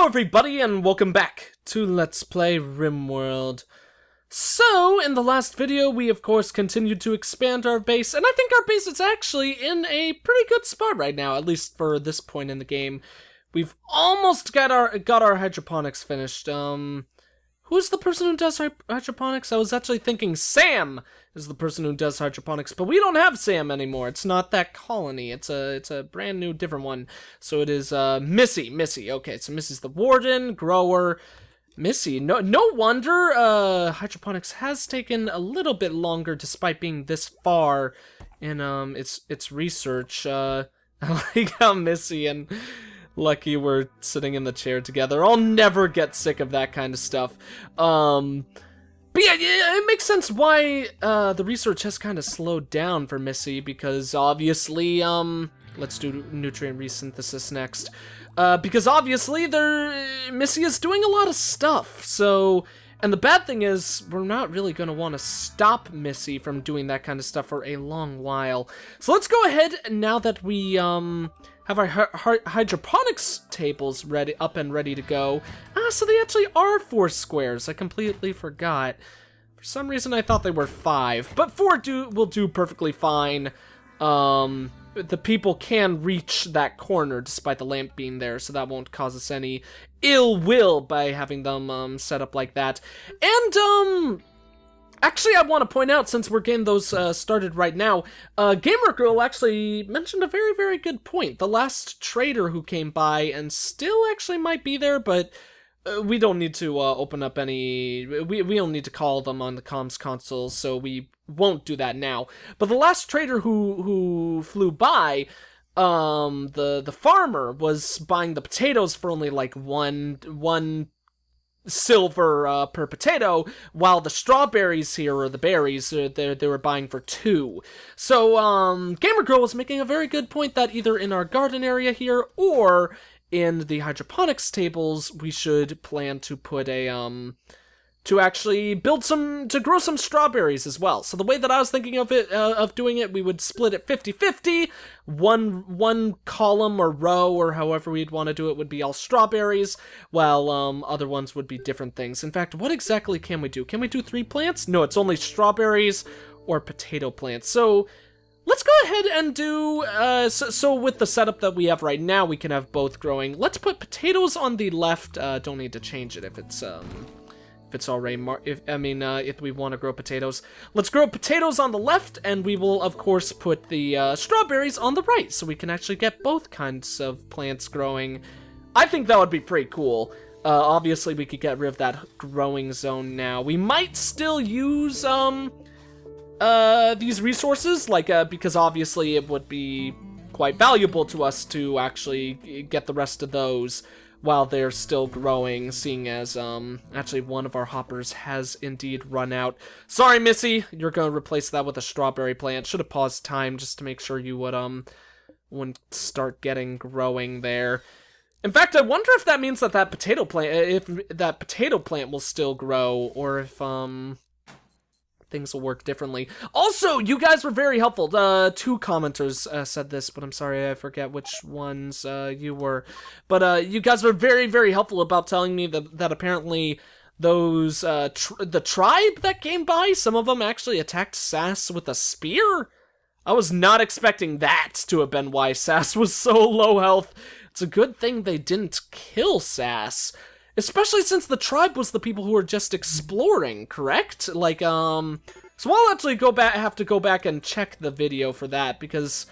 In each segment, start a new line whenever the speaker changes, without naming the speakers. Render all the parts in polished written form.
Hello everybody and welcome back to Let's Play RimWorld. So, in the last video we of course continued to expand our base, and I think our base is actually in a pretty good spot right now, at least for this point in the game. We've almost got our hydroponics finished. Who's the person who does hydroponics? I was actually thinking Sam is the person who does hydroponics, but we don't have Sam anymore. It's not that colony. It's a brand new, different one. So it is Missy. Okay, so Missy's the warden, grower. Missy. No wonder hydroponics has taken a little bit longer, despite being this far in its research. I like how Missy and Lucky were sitting in the chair together. I'll never get sick of that kind of stuff. But yeah, it makes sense why the research has kind of slowed down for Missy, because obviously, let's do nutrient resynthesis next. Because obviously, Missy is doing a lot of stuff, so... And the bad thing is, we're not really going to want to stop Missy from doing that kind of stuff for a long while. So let's go ahead, now that we, have our hydroponics tables up and ready to go. So they actually are 4 squares. I completely forgot. For some reason, I thought they were 5. But 4 will do perfectly fine. The people can reach that corner despite the lamp being there, so that won't cause us any ill will by having them set up like that. And actually, I want to point out, since we're getting those started right now, Gamer Girl actually mentioned a very, very good point. The last trader who came by, and still actually might be there, but we don't need to open up any... We don't need to call them on the comms console, so we won't do that now. But the last trader who flew by, the farmer was buying the potatoes for only like one silver per potato, while the strawberries here, or the berries, they were buying for 2. So Gamer Girl was making a very good point that either in our garden area here or in the hydroponics tables, we should plan to put a to actually grow some strawberries as well. So the way that I was thinking of it, doing it, we would split it 50-50. One column or row, or however we'd want to do it, would be all strawberries, while other ones would be different things. In fact, what exactly can we do? Can we do 3 plants? No, it's only strawberries or potato plants. So let's go ahead and do, so with the setup that we have right now, we can have both growing. Let's put potatoes on the left. Don't need to change it if it's already if we want to grow potatoes. Let's grow potatoes on the left, and we will, of course, put the strawberries on the right, so we can actually get both kinds of plants growing. I think that would be pretty cool. Obviously, we could get rid of that growing zone now. We might still use, these resources, like, because obviously it would be quite valuable to us to actually get the rest of those while they're still growing, seeing as, actually one of our hoppers has indeed run out. Sorry, Missy, you're gonna replace that with a strawberry plant. Should have paused time just to make sure you wouldn't start getting growing there. In fact, I wonder if that means that potato plant will still grow, or if, things will work differently. Also, you guys were very helpful. 2 commenters said this, but I'm sorry, I forget which ones you were. But you guys were very, very helpful about telling me that apparently those, the tribe that came by, some of them actually attacked Sass with a spear? I was not expecting that to have been why Sass was so low health. It's a good thing they didn't kill Sass. Especially since the tribe was the people who were just exploring, correct? Like, so I'll actually have to go back and check the video for that, because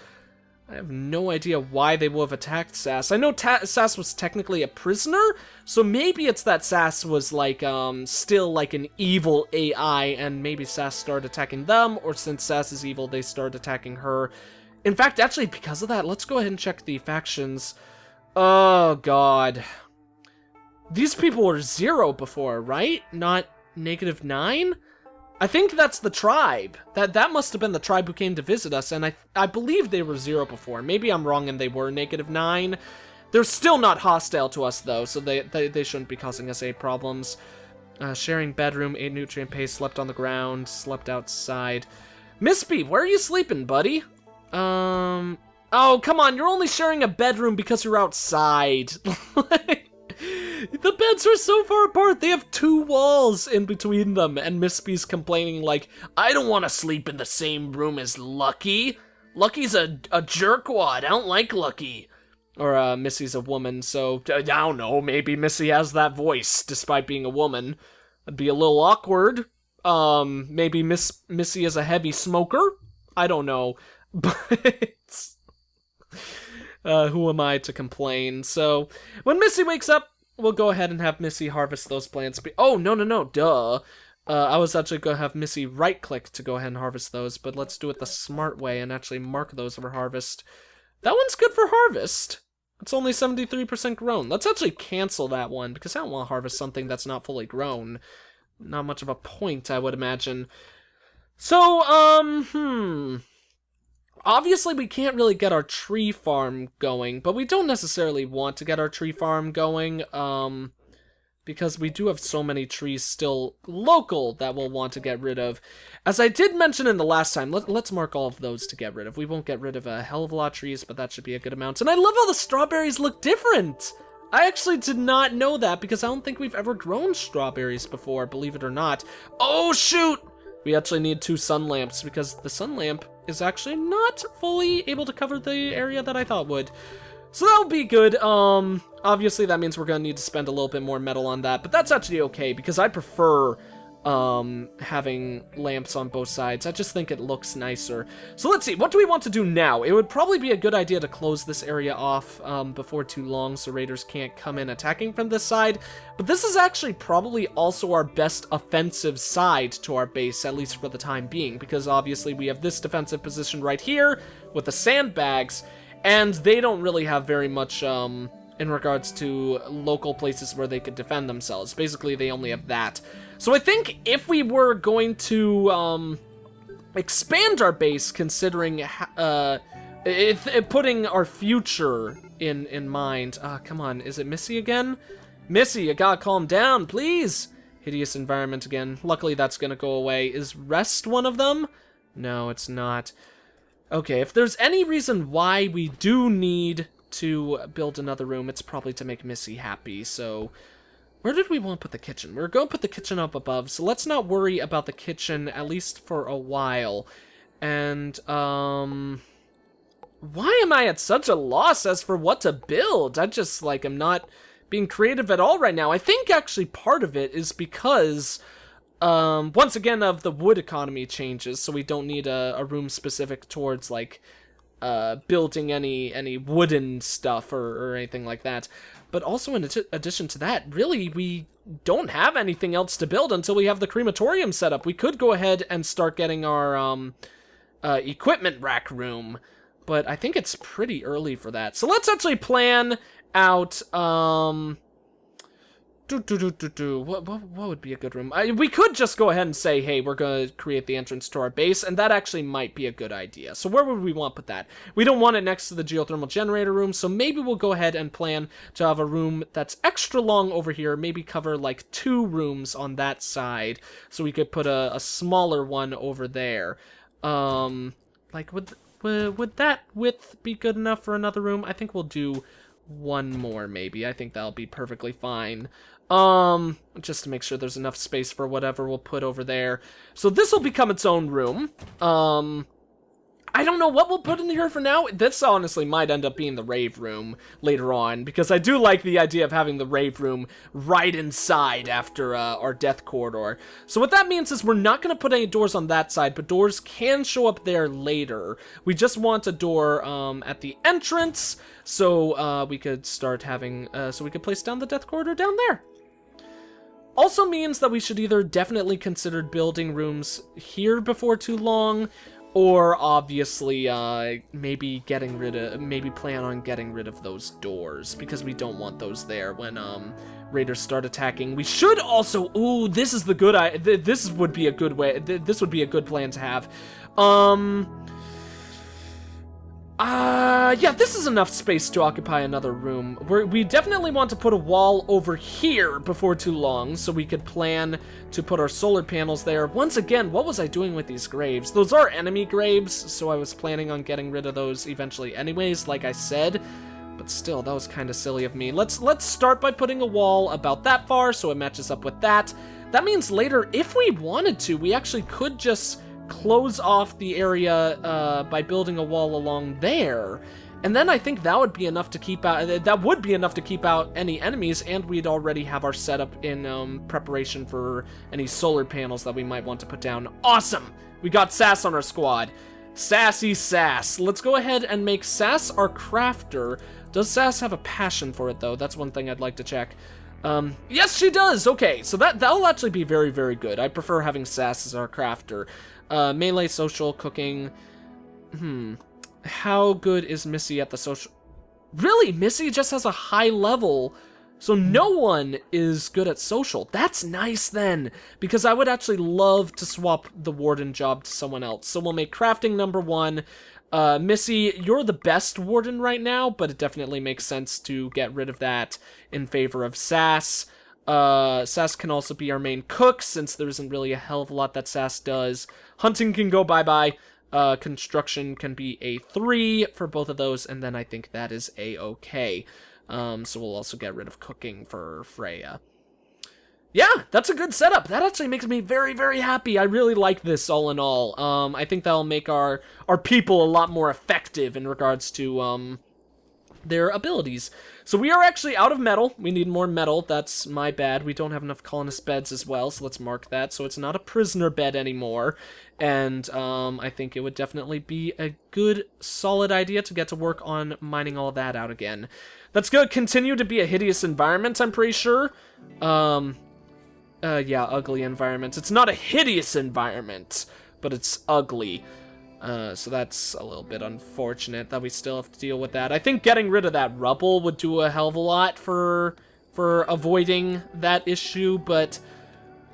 I have no idea why they would have attacked Sass. I know Sass was technically a prisoner, so maybe it's that Sass was, like, still, like, an evil AI, and maybe Sass started attacking them, or since Sass is evil, they started attacking her. In fact, actually, because of that, let's go ahead and check the factions. Oh, God. These people were 0 before, right? Not -9? I think that's the tribe. That must have been the tribe who came to visit us, and I believe they were 0 before. Maybe I'm wrong and they were -9. They're still not hostile to us, though, so they shouldn't be causing us any problems. Sharing bedroom, 8 nutrient paste, slept on the ground, slept outside. Miss B, where are you sleeping, buddy? Oh, come on, you're only sharing a bedroom because you're outside. beds are so far apart. They have 2 walls in between them, and Miss B's complaining like, I don't want to sleep in the same room as Lucky. Lucky's a jerkwad. I don't like Lucky. Or, Missy's a woman, so, I don't know, maybe Missy has that voice, despite being a woman. It'd be a little awkward. Maybe Missy is a heavy smoker? I don't know. But, who am I to complain? So, when Missy wakes up, we'll go ahead and have Missy harvest those plants. Oh, no, duh. I was actually going to have Missy right-click to go ahead and harvest those, but let's do it the smart way and actually mark those for harvest. That one's good for harvest. It's only 73% grown. Let's actually cancel that one, because I don't want to harvest something that's not fully grown. Not much of a point, I would imagine. So, obviously, we can't really get our tree farm going, but we don't necessarily want to get our tree farm going, because we do have so many trees still local that we'll want to get rid of. As I did mention in the last time, let's mark all of those to get rid of. We won't get rid of a hell of a lot of trees, but that should be a good amount. And I love how the strawberries look different! I actually did not know that, because I don't think we've ever grown strawberries before, believe it or not. Oh, shoot! We actually need 2 sun lamps, because the sun lamp is actually not fully able to cover the area that I thought would. So that'll be good. Obviously that means we're gonna need to spend a little bit more metal on that, but that's actually okay, because I prefer, having lamps on both sides. I just think it looks nicer. So let's see, what do we want to do now? It would probably be a good idea to close this area off, before too long, so raiders can't come in attacking from this side. But this is actually probably also our best offensive side to our base, at least for the time being, because obviously we have this defensive position right here, with the sandbags, and they don't really have very much, in regards to local places where they could defend themselves. Basically, they only have that. So I think if we were going to, expand our base, considering, putting our future in mind. Come on, is it Missy again? Missy, you gotta calm down, please! Hideous environment again. Luckily, that's gonna go away. Is rest one of them? No, it's not. Okay, if there's any reason why we do need to build another room, it's probably to make Missy happy, so... Where did we want to put the kitchen? We're going to put the kitchen up above, so let's not worry about the kitchen, at least for a while. And, why am I at such a loss as for what to build? I just, like, am not being creative at all right now. I think, actually, part of it is because... once again, of the wood economy changes, so we don't need a room specific towards, like, building any wooden stuff or anything like that. But also, in addition to that, really, we don't have anything else to build until we have the crematorium set up. We could go ahead and start getting our, equipment rack room, but I think it's pretty early for that. So let's actually plan out, What would be a good room? We could just go ahead and say, hey, we're going to create the entrance to our base, and that actually might be a good idea. So where would we want to put that? We don't want it next to the geothermal generator room, so maybe we'll go ahead and plan to have a room that's extra long over here, maybe cover like 2 rooms on that side, so we could put a smaller one over there. Like, would that width be good enough for another room? I think we'll do 1 more, maybe. I think that'll be perfectly fine. Just to make sure there's enough space for whatever we'll put over there. So this will become its own room. I don't know what we'll put in here for now. This honestly might end up being the rave room later on, because I do like the idea of having the rave room right inside after our death corridor. So what that means is we're not going to put any doors on that side, but doors can show up there later. We just want a door at the entrance, so we could start having, so we could place down the death corridor down there. Also means that we should either definitely consider building rooms here before too long, or obviously maybe plan on getting rid of those doors, because we don't want those there when raiders start attacking. We should also, ooh, this is the good, this would be a good way, this would be a good plan to have. Yeah, this is enough space to occupy another room. We definitely want to put a wall over here before too long, so we could plan to put our solar panels there. Once again, what was I doing with these graves? Those are enemy graves, so I was planning on getting rid of those eventually anyways, like I said. But still, that was kind of silly of me. Let's start by putting a wall about that far so it matches up with that. That means later, if we wanted to, we actually could just close off the area by building a wall along there. And then I think that would be enough to keep out any enemies, and we'd already have our setup in preparation for any solar panels that we might want to put down. Awesome! We got Sass on our squad. Sassy Sass. Let's go ahead and make Sass our crafter. Does Sass have a passion for it, though? That's one thing I'd like to check. Yes, she does! Okay, so that'll actually be very, very good. I prefer having Sass as our crafter. Melee, social, cooking. How good is Missy at the social? Really? Missy just has a high level, so no one is good at social. That's nice then, because I would actually love to swap the warden job to someone else. So we'll make crafting number 1. Missy, you're the best warden right now, but it definitely makes sense to get rid of that in favor of Sass. Sass can also be our main cook, since there isn't really a hell of a lot that Sass does. Hunting can go bye-bye. Construction can be a 3 for both of those, and then I think that is a-okay. So we'll also get rid of cooking for Freya. Yeah, that's a good setup. That actually makes me very, very happy. I really like this all in all. I think that'll make our people a lot more effective in regards to, their abilities. So we are actually out of metal. We need more metal. That's my bad. We don't have enough colonist beds as well, so let's mark that. So it's not a prisoner bed anymore. And I think it would definitely be a good, solid idea to get to work on mining all that out again. That's going to continue to be a hideous environment, I'm pretty sure. Yeah, ugly environment. It's not a hideous environment, but it's ugly. So that's a little bit unfortunate that we still have to deal with that. I think getting rid of that rubble would do a hell of a lot for avoiding that issue, but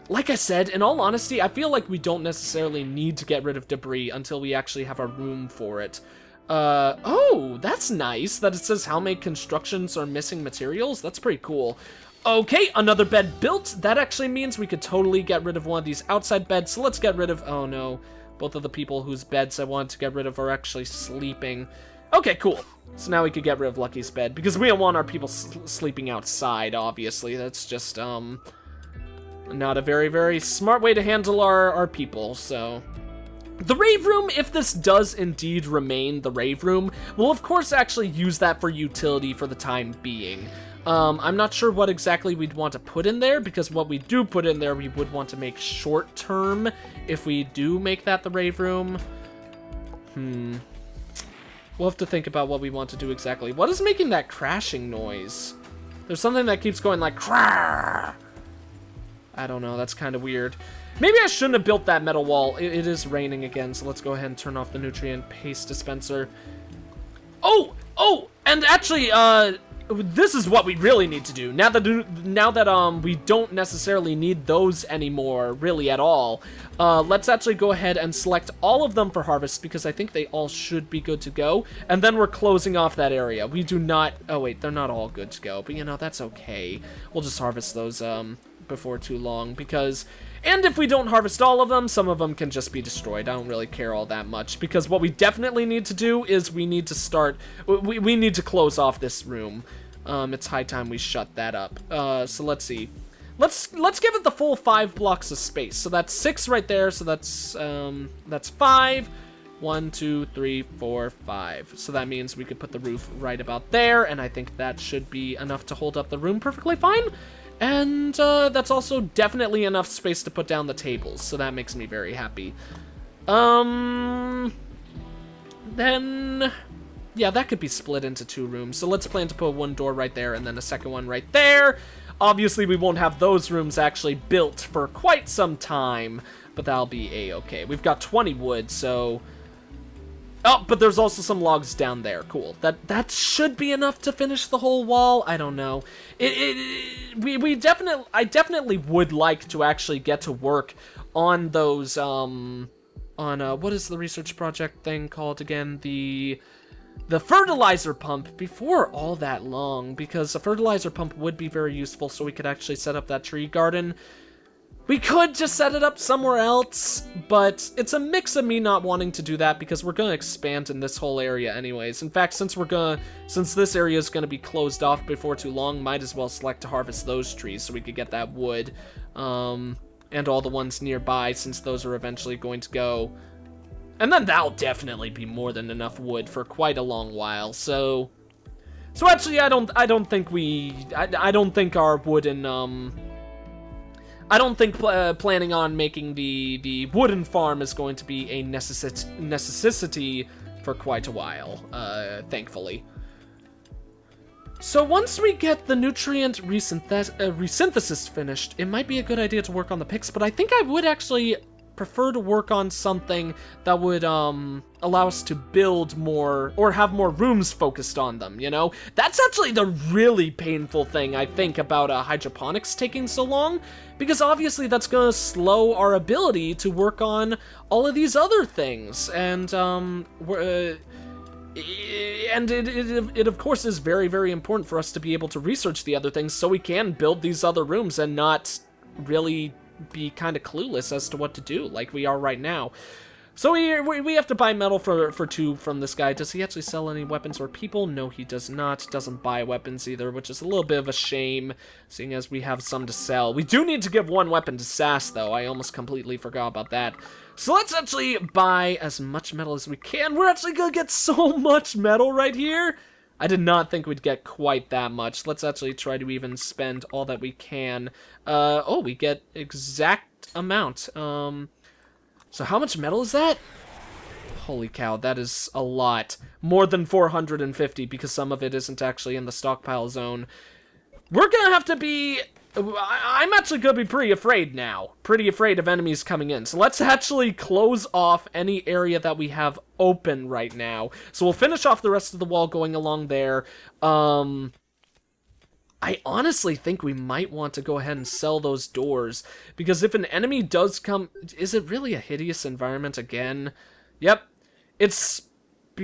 like I said, in all honesty, I feel like we don't necessarily need to get rid of debris until we actually have a room for it. Oh, that's nice that it says how many constructions are missing materials. That's pretty cool. Okay, another bed built. That actually means we could totally get rid of one of these outside beds, so let's get rid of... Oh, no. Both of the people whose beds I wanted to get rid of are actually sleeping. Okay, cool. So now we could get rid of Lucky's bed, because we don't want our people sleeping outside, obviously. That's just, not a very, very smart way to handle our people, so... The rave room, if this does indeed remain the rave room, we'll of course actually use that for utility for the time being. I'm not sure what exactly we'd want to put in there, because what we do put in there we would want to make short term if we do make that the rave room. We'll have to think about what we want to do exactly. What is making that crashing noise? There's something that keeps going like crrrr. I don't know, that's kind of weird. Maybe I shouldn't have built that metal wall. It is raining again, so let's go ahead and turn off the nutrient paste dispenser. Oh, and actually, this is what we really need to do. Now that we don't necessarily need those anymore, really at all, let's actually go ahead and select all of them for harvest, because I think they all should be good to go. And then we're closing off that area. We do not... Oh, wait, they're not all good to go, but, you know, that's okay. We'll just harvest those before too long, because... And if we don't harvest all of them, some of them can just be destroyed. I don't really care all that much, because what we definitely need to do is we need to start... We need to close off this room. It's high time we shut that up. So let's see. Let's give it the full 5 blocks of space. So that's 6 right there, so that's 5. 1, 2, 3, 4, 5. So that means we could put the roof right about there, and I think that should be enough to hold up the room perfectly fine. And that's also definitely enough space to put down the tables, so that makes me very happy. Then... Yeah, that could be split into 2 rooms, so let's plan to put one door right there and then a second one right there. Obviously, we won't have those rooms actually built for quite some time, but that'll be a-okay. We've got 20 wood, so... Oh, but there's also some logs down there. Cool. That should be enough to finish the whole wall. I don't know. I definitely would like to actually get to work on those, what is the research project thing called again? The fertilizer pump before all that long, because a fertilizer pump would be very useful, so we could actually set up that tree garden. We could just set it up somewhere else, but it's a mix of me not wanting to do that because we're gonna expand in this whole area anyways. In fact, since this area is gonna be closed off before too long, might as well select to harvest those trees so we could get that wood, and all the ones nearby, since those are eventually going to go. And then that'll definitely be more than enough wood for quite a long while. So actually, I don't think our wooden I don't think planning on making the wooden farm is going to be a necessity for quite a while, thankfully. So once we get the nutrient resynthesis finished, it might be a good idea to work on the picks, but I think I would actually prefer to work on something that would allow us to build more, or have more rooms focused on them, you know? That's actually the really painful thing, I think, about hydroponics taking so long, because obviously that's gonna slow our ability to work on all of these other things, and it of course is very, very important for us to be able to research the other things so we can build these other rooms and not really be kind of clueless as to what to do, like we are right now. So we have to buy metal for 2 from this guy. Does he actually sell any weapons or people? No, he does not. Doesn't buy weapons either, which is a little bit of a shame, seeing as we have some to sell. We do need to give 1 weapon to Sass, though. I almost completely forgot about that. So let's actually buy as much metal as we can. We're actually gonna get so much metal right here. I did not think we'd get quite that much. Let's actually try to even spend all that we can. Oh, we get exact amount. So how much metal is that? Holy cow, that is a lot. More than 450, because some of it isn't actually in the stockpile zone. We're gonna have to be... I'm actually gonna be pretty afraid now. Pretty afraid of enemies coming in. So let's actually close off any area that we have open right now. So we'll finish off the rest of the wall going along there. I honestly think we might want to go ahead and sell those doors, because if an enemy does come... Is it really a hideous environment again? Yep. It's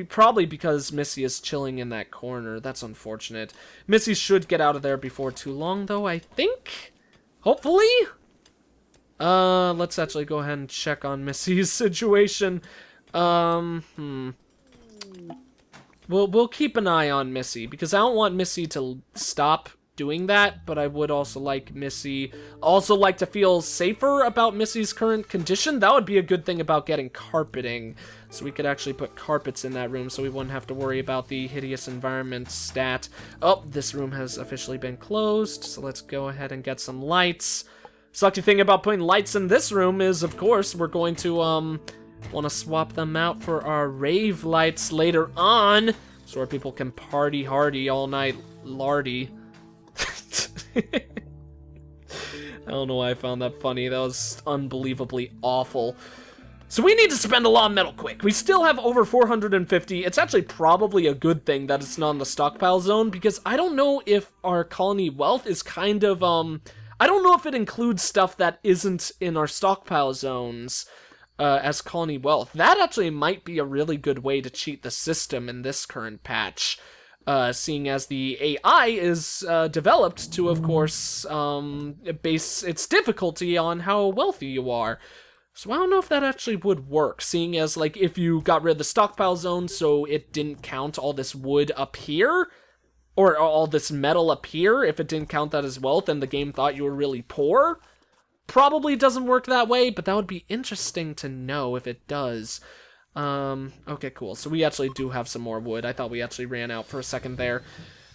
probably because Missy is chilling in that corner. That's unfortunate. Missy should get out of there before too long, though, I think? Hopefully? Let's actually go ahead and check on Missy's situation. We'll keep an eye on Missy, because I don't want Missy to stop doing that, but I would also like to feel safer about Missy's current condition. That would be a good thing about getting carpeting, so we could actually put carpets in that room so we wouldn't have to worry about the hideous environment stat. Oh, this room has officially been closed, so let's go ahead and get some lights. Sucky thing about putting lights in this room is, of course, we're going to want to swap them out for our rave lights later on, so our people can party hardy all night lardy. I don't know why I found that funny. That was unbelievably awful. So we need to spend a lot of metal quick. We still have over 450. It's actually probably a good thing that it's not in the stockpile zone, because I don't know if our colony wealth is kind of, I don't know if it includes stuff that isn't in our stockpile zones as colony wealth. That actually might be a really good way to cheat the system in this current patch. Seeing as the AI is developed to, of course, base its difficulty on how wealthy you are. So I don't know if that actually would work, seeing as, like, if you got rid of the stockpile zone so it didn't count all this wood up here, or all this metal up here, if it didn't count that as wealth and the game thought you were really poor. Probably doesn't work that way, but that would be interesting to know if it does. Okay, cool. So we actually do have some more wood. I thought we actually ran out for a second there.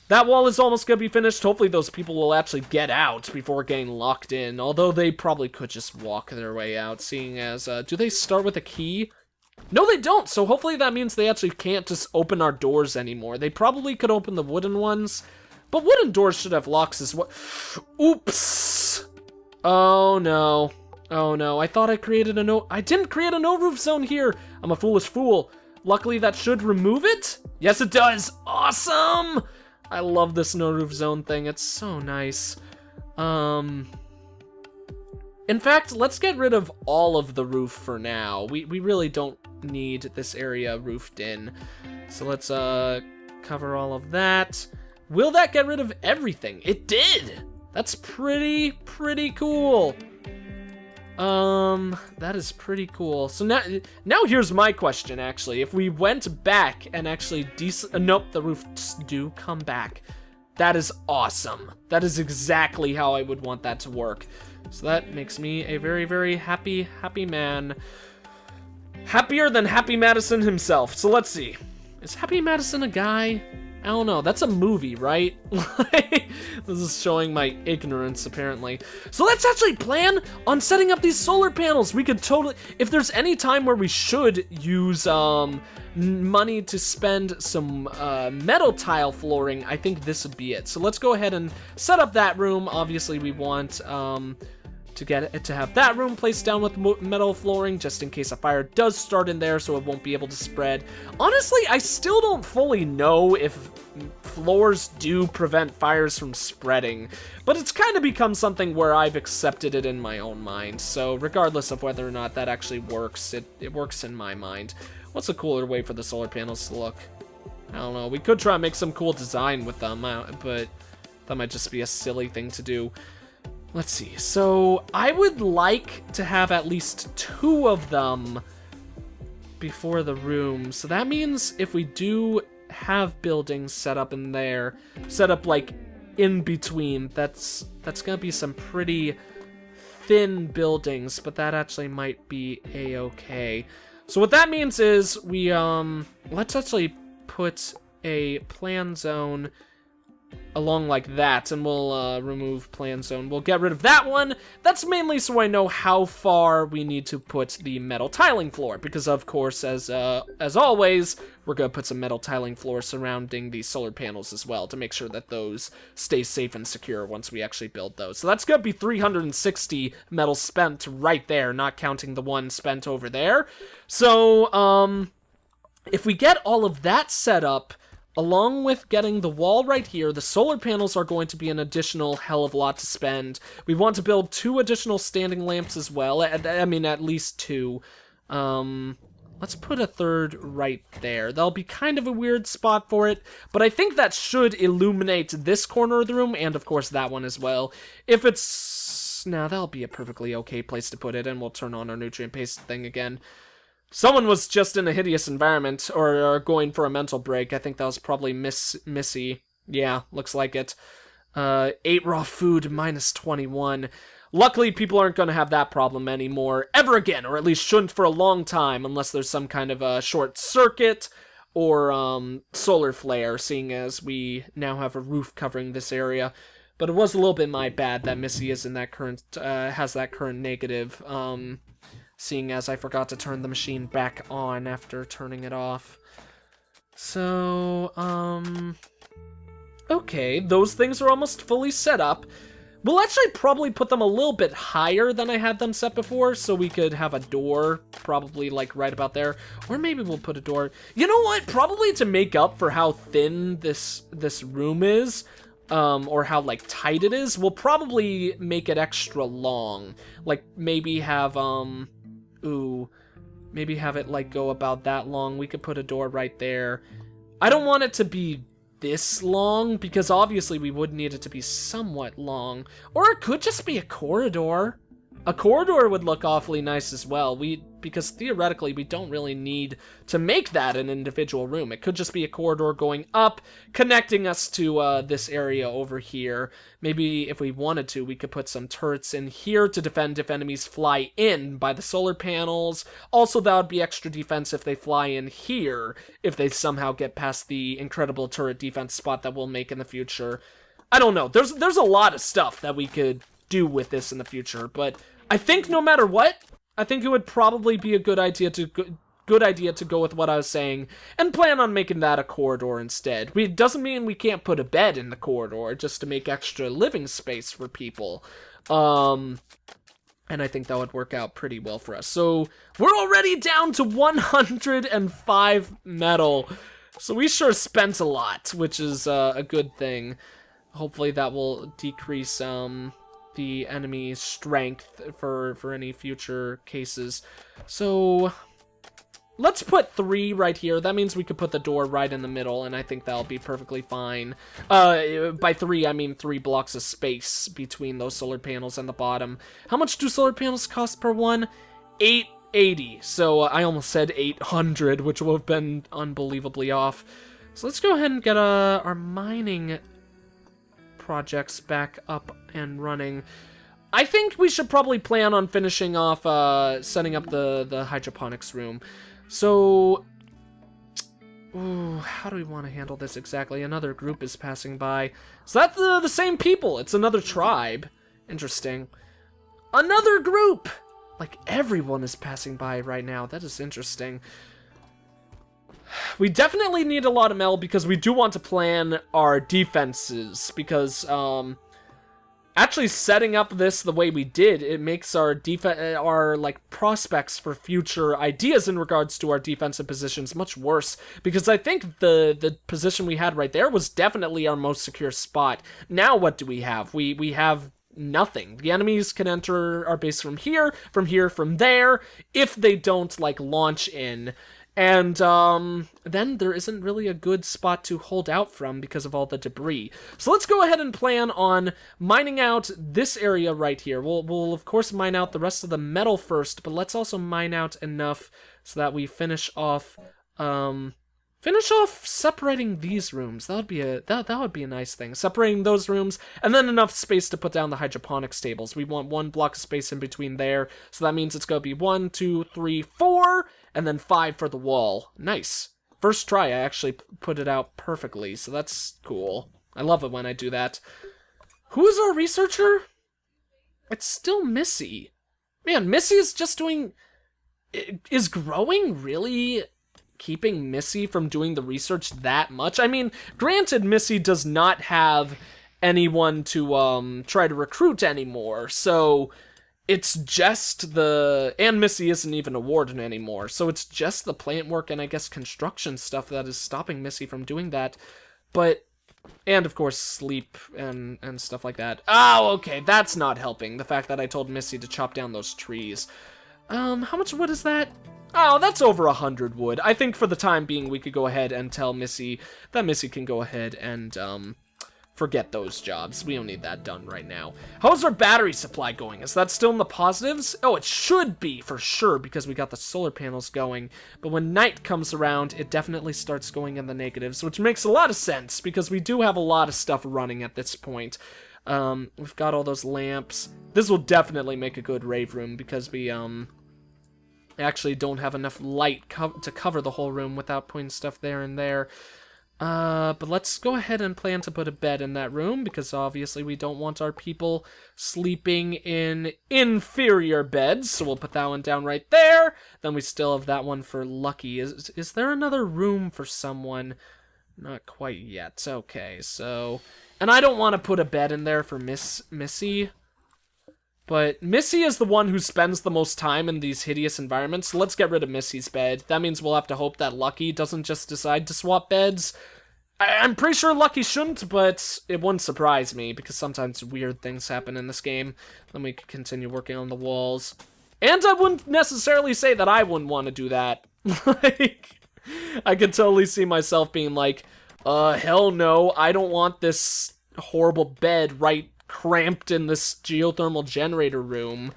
That wall is almost gonna be finished. Hopefully those people will actually get out before getting locked in, although they probably could just walk their way out, seeing as, do they start with a key? No, they don't, so hopefully that means they actually can't just open our doors anymore. They probably could open the wooden ones, but wooden doors should have locks as well. Oops! Oh no. Oh no, I thought I created a no- I didn't create a no-roof zone here! I'm a foolish fool. Luckily that should remove it? Yes it does! Awesome! I love this no-roof zone thing, it's so nice. In fact, let's get rid of all of the roof for now. We really don't need this area roofed in. So let's cover all of that. Will that get rid of everything? It did! That's pretty cool. That is pretty cool. So now here's my question, actually. If we went back and actually nope, the roofs do come back. That is awesome. That is exactly how I would want that to work. So that makes me a very, very happy
Happier than Happy Madison himself. So let's see.
Is Happy Madison a guy? I don't know. That's a movie, right? This is showing my ignorance, apparently. So let's actually plan on setting up these solar panels. We could totally... If there's any time where we should use money to spend some metal tile flooring, I think this would be it. So let's go ahead and set up that room. Obviously, we want... to have that room placed down with metal flooring just in case a fire does start in there, so it won't be able to spread. Honestly, I still don't fully know if floors do prevent fires from spreading, but it's kind of become something where I've accepted it in my own mind. So regardless of whether or not that actually works, it works in my mind. What's a cooler way for the solar panels to look? I don't know. We could try and make some cool design with them, but that might just be a silly thing to do. Let's see, so I would like to have at least 2 of them before the room. So that means if we do have buildings set up in there, set up like in between, that's gonna be some pretty thin buildings, but that actually might be a-okay. So what that means is we, let's actually put a plan zone along like that, and we'll remove plan zone. We'll get rid of that one. That's mainly so I know how far we need to put the metal tiling floor, because of course, as always, we're gonna put some metal tiling floor surrounding the solar panels as well to make sure that those stay safe and secure once we actually build those. So that's gonna be 360 metal spent right there, not counting the one spent over there. So if we get all of that set up, along with getting the wall right here, the solar panels are going to be an additional hell of a lot to spend. We want to build 2 additional standing lamps as well. I mean, at least 2. Let's put a 3rd right there. That'll be kind of a weird spot for it, but I think that should illuminate this corner of the room, and of course that one as well. If it's... Now, that'll be a perfectly okay place to put it, and we'll turn on our nutrient paste thing again. Someone was just in a hideous environment, or going for a mental break. I think that was probably Missy. Yeah, looks like it. 8 raw food, minus 21. Luckily, people aren't going to have that problem anymore, ever again, or at least shouldn't for a long time, unless there's some kind of a short circuit, or solar flare, seeing as we now have a roof covering this area. But it was a little bit my bad that Missy is in that current, has that current negative, seeing as I forgot to turn the machine back on after turning it off. So, okay, those things are almost fully set up. We'll actually probably put them a little bit higher than I had them set before, so we could have a door, probably like right about there. Or maybe we'll put a door... You know what? Probably to make up for how thin this room is, or how like tight it is, we'll probably make it extra long. Like maybe have, maybe have it like go about that long. We could put a door right there. I don't want it to be this long, because obviously we would need it to be somewhat long. Or it could just be a corridor. A corridor would look awfully nice as well. Because theoretically we don't really need to make that an individual room. It could just be a corridor going up, connecting us to this area over here. Maybe if we wanted to, we could put some turrets in here to defend if enemies fly in by the solar panels. Also, that would be extra defense if they fly in here, if they somehow get past the incredible turret defense spot that we'll make in the future. I don't know. There's a lot of stuff that we could do with this in the future, but I think no matter what, I think it would probably be a good idea to go with what I was saying and plan on making that a corridor instead. It doesn't mean we can't put a bed in the corridor just to make extra living space for people. And I think that would work out pretty well for us. So we're already down to 105 metal. So we sure spent a lot, which is a good thing. Hopefully that will decrease the enemy's strength for any future cases. So let's put 3 right here. That means we could put the door right in the middle, and I think that'll be perfectly fine. By 3, I mean 3 blocks of space between those solar panels and the bottom. How much do solar panels cost per one? 880. So I almost said 800, which would have been unbelievably off. So let's go ahead and get our mining projects back up and running. I think we should probably plan on finishing off setting up the hydroponics room. So, ooh, how do we want to handle this exactly? Another group is passing by. Is that the same people? It's another tribe. Interesting. Another group! Like, everyone is passing by right now. That is interesting. We definitely need a lot of metal because we do want to plan our defenses. Because, actually setting up this the way we did, it makes our like prospects for future ideas in regards to our defensive positions much worse, because I think the position we had right there was definitely our most secure spot. Now what do we have? We have nothing. The enemies can enter our base from here, from there, if they don't like launch in. And then there isn't really a good spot to hold out from because of all the debris. So let's go ahead and plan on mining out this area right here. We'll of course mine out the rest of the metal first, but let's also mine out enough so that we finish off separating these rooms. That would be a nice thing. Separating those rooms, and then enough space to put down the hydroponics tables. We want 1 block of space in between there, so that means it's gonna be 1, 2, 3, 4, and then 5 for the wall. Nice. First try, I actually put it out perfectly, so that's cool. I love it when I do that. Who is our researcher? It's still Missy. Man, Missy is just doing... Is growing really keeping Missy from doing the research that much? I mean, granted, Missy does not have anyone to try to recruit anymore, so it's just and Missy isn't even a warden anymore, so it's just the plant work and I guess construction stuff that is stopping Missy from doing that. But, and of course sleep and stuff like that. Oh, okay, that's not helping, the fact that I told Missy to chop down those trees. How much wood is that? Oh, that's over 100 wood. I think for the time being, we could go ahead and tell Missy that Missy can go ahead and, forget those jobs. We don't need that done right now. How's our battery supply going? Is that still in the positives? Oh, it should be, for sure, because we got the solar panels going. But when night comes around, it definitely starts going in the negatives, which makes a lot of sense, because we do have a lot of stuff running at this point. We've got all those lamps. This will definitely make a good rave room, because we, actually don't have enough light to cover the whole room without putting stuff there and there. But let's go ahead and plan to put a bed in that room, because obviously we don't want our people sleeping in inferior beds, so we'll put that one down right there. Then we still have that one for Lucky. Is there another room for someone? Not quite yet. Okay, so... And I don't want to put a bed in there for Missy. But Missy is the one who spends the most time in these hideous environments, so let's get rid of Missy's bed. That means we'll have to hope that Lucky doesn't just decide to swap beds. I'm pretty sure Lucky shouldn't, but it wouldn't surprise me, because sometimes weird things happen in this game. Then we can continue working on the walls. And I wouldn't necessarily say that I wouldn't want to do that. Like, I could totally see myself being like, hell no, I don't want this horrible bed right cramped in this geothermal generator room.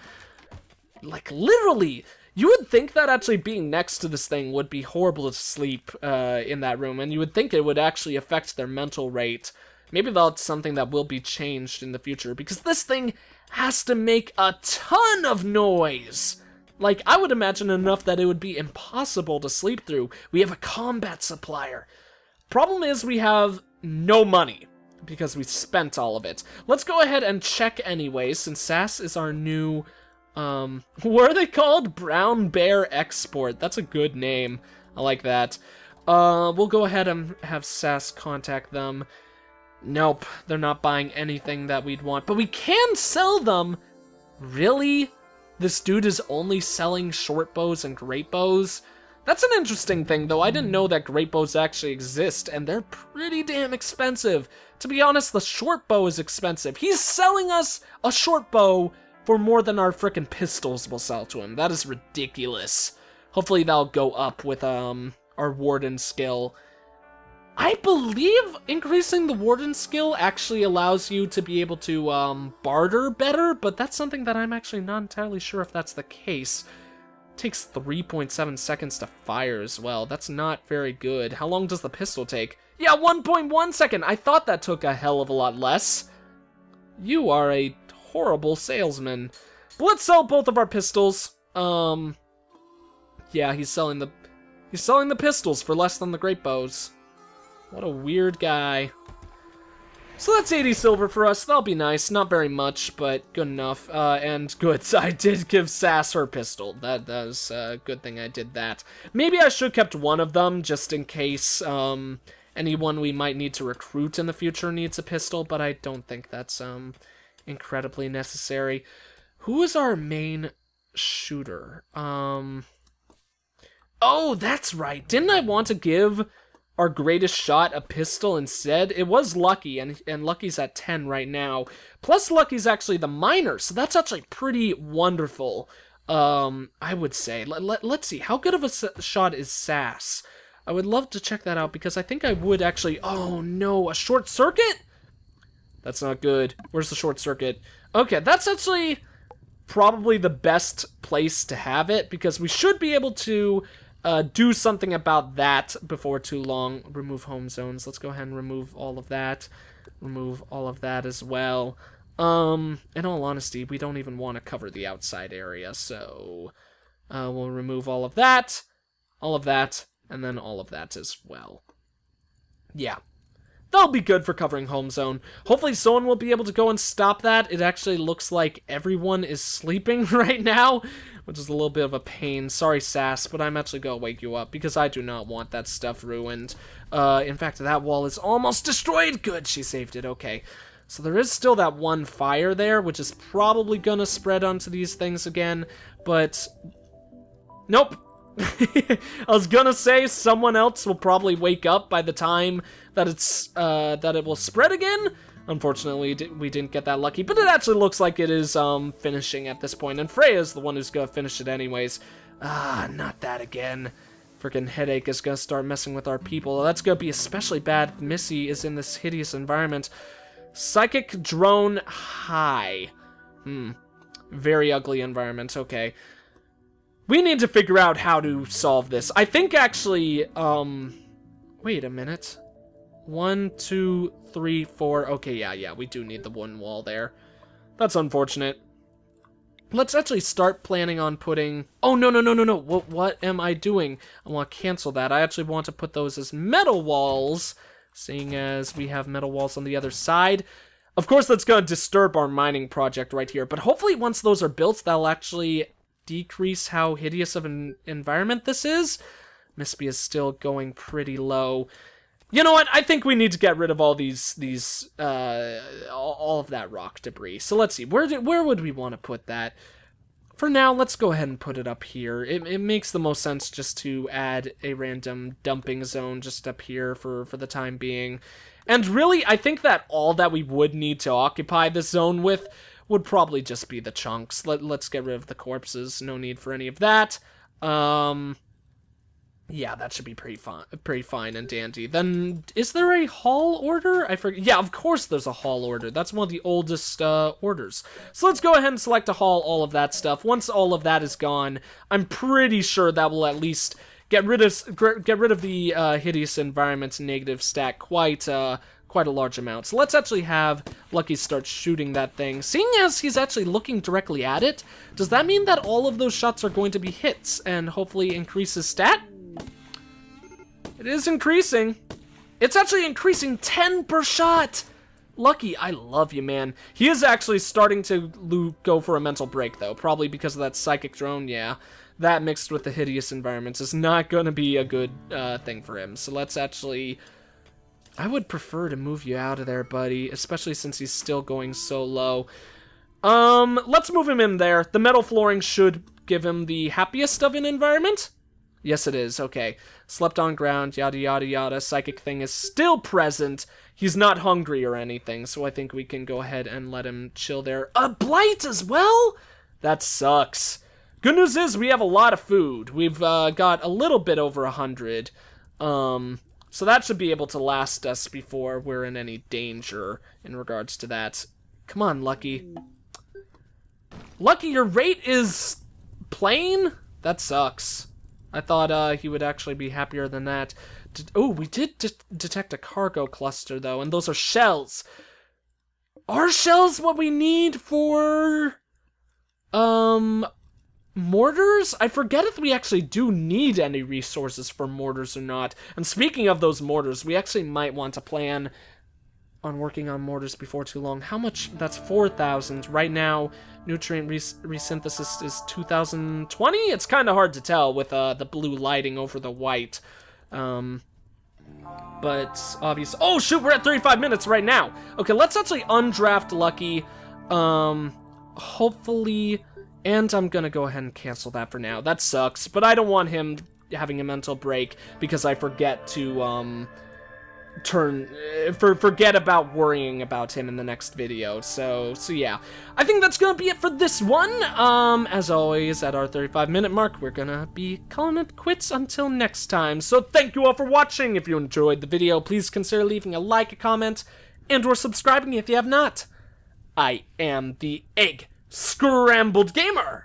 Like, literally, you would think that actually being next to this thing would be horrible to sleep in that room, and you would think it would actually affect their mental rate. Maybe that's something that will be changed in the future, because this thing has to make a ton of noise. Like, I would imagine enough that it would be impossible to sleep through. We have a combat supplier. Problem is we have no money, because we spent all of it. Let's go ahead and check anyway, since SAS is our new, what are they called? Brown Bear Export. That's a good name. I like that. We'll go ahead and have SAS contact them. Nope, they're not buying anything that we'd want, but we can sell them. Really? This dude is only selling short bows and great bows? That's an interesting thing, though. I didn't know that great bows actually exist, and they're pretty damn expensive. To be honest, the short bow is expensive. He's selling us a short bow for more than our frickin' pistols will sell to him. That is ridiculous. Hopefully that'll go up with our Warden skill. I believe increasing the Warden skill actually allows you to be able to barter better, but that's something that I'm actually not entirely sure if that's the case. It takes 3.7 seconds to fire as well. That's not very good. How long does the pistol take? Yeah, 1.1 second. I thought that took a hell of a lot less. You are a horrible salesman. But let's sell both of our pistols. Yeah, he's selling the pistols for less than the great bows. What a weird guy. So that's 80 silver for us. That'll be nice. Not very much, but good enough. And good. I did give Sass her pistol. That was a good thing I did that. Maybe I should have kept one of them just in case anyone we might need to recruit in the future needs a pistol, but I don't think that's incredibly necessary. Who is our main shooter? Oh, that's right. Didn't I want to give our greatest shot a pistol instead? It was Lucky, and Lucky's at 10 right now. Plus Lucky's actually the miner, so that's actually pretty wonderful, I would say. Let's see, how good of a shot is Sass? I would love to check that out, because I think I would actually... Oh no, a short circuit? That's not good. Where's the short circuit? Okay, that's actually probably the best place to have it, because we should be able to do something about that before too long. Remove home zones. Let's go ahead and remove all of that. Remove all of that as well. In all honesty, we don't even want to cover the outside area, so we'll remove all of that, and then all of that as well. Yeah. That'll be good for covering home zone. Hopefully someone will be able to go and stop that. It actually looks like everyone is sleeping right now, which is a little bit of a pain. Sorry, Sass, but I'm actually going to wake you up because I do not want that stuff ruined. In fact, that wall is almost destroyed. Good, she saved it. Okay. So there is still that one fire there, which is probably going to spread onto these things again, but nope. I was gonna say someone else will probably wake up by the time that it will spread again. Unfortunately, we didn't get that lucky, but it actually looks like it is finishing at this point, and Freya's the one who's gonna finish it anyways. Ah, not that again. Freaking headache is gonna start messing with our people. That's gonna be especially bad if Missy is in this hideous environment. Psychic drone high. Very ugly environment. Okay. We need to figure out how to solve this. I think actually, wait a minute. 1, 2, 3, 4. Okay, yeah, we do need the one wall there. That's unfortunate. Let's actually start planning on putting... Oh, no. What am I doing? I want to cancel that. I actually want to put those as metal walls, seeing as we have metal walls on the other side. Of course, that's going to disturb our mining project right here, but hopefully once those are built, that'll actually decrease how hideous of an environment this is. Mispy is still going pretty low. You know what? I think we need to get rid of all all of that rock debris. So let's see. Where would we want to put that? For now, let's go ahead and put it up here. It makes the most sense just to add a random dumping zone just up here for the time being. And really, I think that all that we would need to occupy this zone with would probably just be the chunks. Let's get rid of the corpses. No need for any of that. Yeah, that should be pretty fine and dandy. Then, is there a hall order? I forget. Yeah, of course there's a hall order. That's one of the oldest orders. So let's go ahead and select a hall, all of that stuff. Once all of that is gone, I'm pretty sure that will at least get rid of the hideous environment's negative stat quite a large amount. So let's actually have Lucky start shooting that thing. Seeing as he's actually looking directly at it, does that mean that all of those shots are going to be hits and hopefully increase his stat? It is increasing. It's actually increasing 10 per shot. Lucky, I love you, man. He is actually starting to go for a mental break, though. Probably because of that psychic drone, yeah. That mixed with the hideous environments is not going to be a good thing for him. So let's actually... I would prefer to move you out of there, buddy, especially since he's still going so low. Let's move him in there. The metal flooring should give him the happiest of an environment. Yes, it is. Okay. Slept on ground, yada, yada, yada. Psychic thing is still present. He's not hungry or anything, so I think we can go ahead and let him chill there. A blight as well? That sucks. Good news is we have a lot of food. We've got a little bit over 100. So that should be able to last us before we're in any danger in regards to that. Come on, Lucky. Lucky, your rate is plain? That sucks. I thought he would actually be happier than that. Oh, we did detect a cargo cluster, though, and those are shells. Are shells what we need for... mortars? I forget if we actually do need any resources for mortars or not. And speaking of those mortars, we actually might want to plan on working on mortars before too long. How much? That's 4,000. Right now, nutrient resynthesis is 2020? It's kind of hard to tell with the blue lighting over the white. But obviously... Oh, shoot, we're at 35 minutes right now. Okay, let's actually undraft Lucky. Hopefully... And I'm gonna go ahead and cancel that for now. That sucks, but I don't want him having a mental break because I forget to, forget about worrying about him in the next video. So yeah. I think that's gonna be it for this one. As always, at our 35-minute mark, we're gonna be calling it quits until next time. So thank you all for watching. If you enjoyed the video, please consider leaving a like, a comment, and or subscribing if you have not. I am the EggScrambledGamer,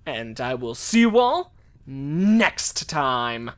and I will see you all next time.